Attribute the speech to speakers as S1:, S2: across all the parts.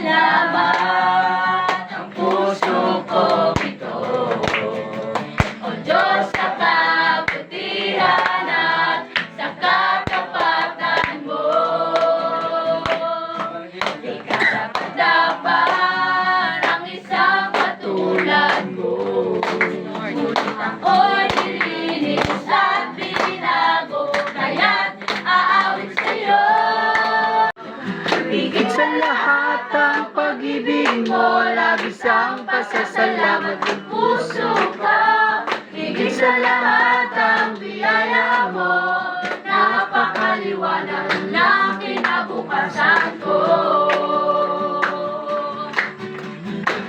S1: Salamat ang puso ko ito, O Diyos sa kabutihan at sa katapatan mo. Di karapat-dapat ang isang katulad mo, ngunit ako'y nilinis at binago, kaya't aawit sa'yo.
S2: Higit sa lahat ang pag-ibig mo, labis ang pasasalamat ng
S1: Puso ko, higit sa lahat ang biyaya mo, napakaliwanag ng kinabukasan ko.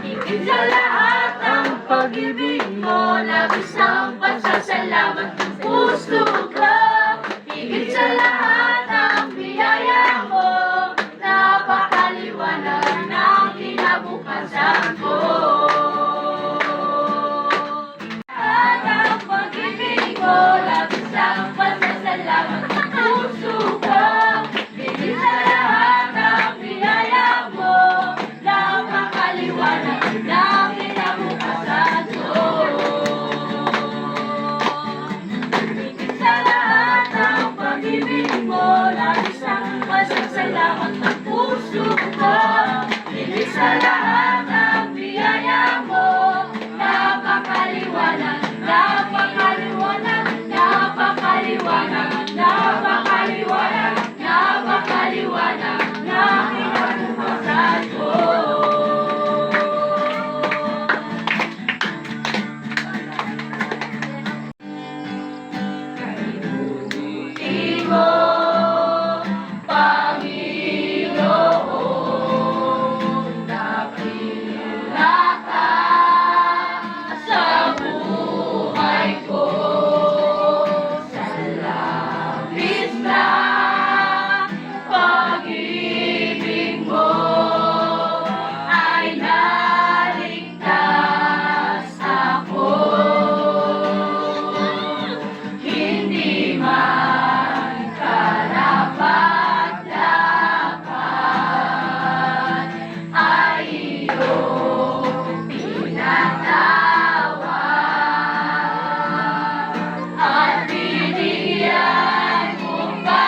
S1: Higit sa lahat ang
S2: pag-ibig mo,
S1: labis ang pasasalamat ng puso ko, higit sa lahat ang biyaya mo, napakaliwanag ng kinabukasan ko. At ang pag-ibig mo, labis ang pasasalamat ng puso ko, higit sa lahat ang biyaya mo, napakaliwanag ng kinabukasan ko. Higit sa lahat ang pag-ibig mo, labis ang pasasalamat ng puso ko, higit sa lahat ang biyaya mo, napakaliwanag, napakaliwanag, napakaliwanag, napakaliwanag, napakaliwanag na kinabukasan ko. Inunin mo, Panginoon, dakila ka sa buhay ko. Sa labis na pag-ibig mo ay naligtas ako. Hindi man karapat-dapat ay iyong pinatawad at binigyan mo pa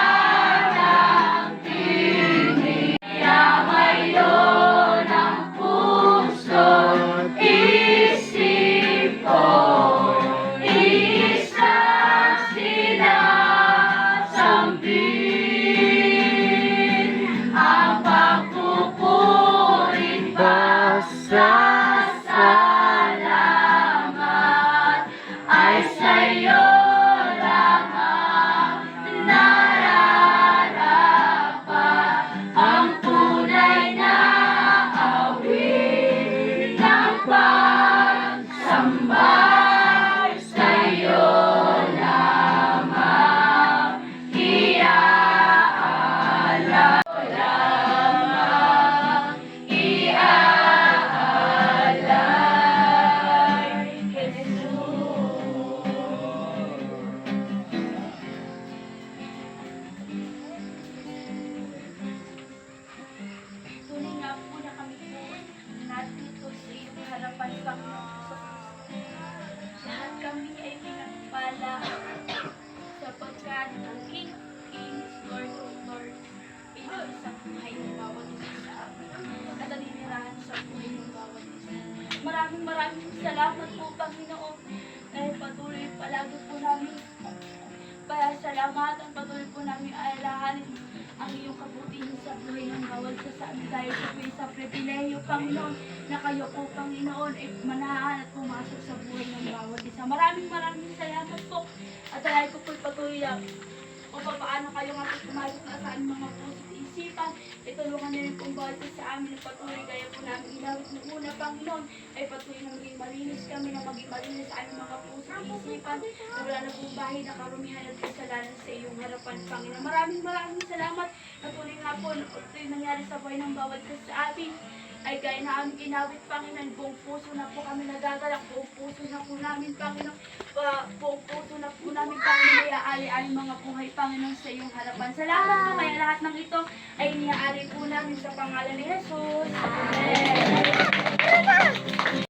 S1: ng tinig. Kaya ngayon ang puso, isip ko, isang sinasambit ang pagpupurit pasasalamat ay sa'yo lang ang nararapat. Ang tunay na awit ng pagsambay sa'yo lamang iaalay. Lamang iaalay, Jesus.
S3: Tunay nga po na kami po nandito sa iyong harapan, Panginoon Hesus. Lahat kami ay pinagpala sapagkat ang King of Kings, Lord of Lords, ay isang buhay ng bawat isa sa amin at naninirahan sa buhay ng bawat isa. Maraming salamat po, Panginoon, dahil patuloy palagi po namin pasalamatan, patuloy po namin alalahanin ang iyong kabutihan sa buhay ng bawat isa sa amin dahil po sa pribilehiyo, Panginoon, na kayo po, Panginoon, ay manahan at pumasok sa buhay ng bawat isa. Maraming salamat po at dahil ko po'y patuloy kung paano kayo nga po pumasok na sa aming mga puso at isipan. Itulungan niyo rin pong bawat isa sa amin na patuloy gaya po namin inawit ng una, Panginoon, ay patuloy na maging malinis kami, na maging malinis sa aming mga puso at isipan, na wala na pong bahay na karumihan at kasalanan sa iyong harapan, Panginoon. Maraming salamat na tuloy nga po na ito'y nangyari sa buhay ng bawat isa sa atin. Ay gaya na aming inawit, Panginoon, buong puso na po kami nagagalak, buong puso na po namin, Panginoon, buong puso na po namin, Panginoon, may aali-aling mga buhay, Panginoon. Panginoon, sa iyong harapan. Salamat po, kaya lahat ng ito ay iniaari po namin sa pangalan ni Jesus. Amen.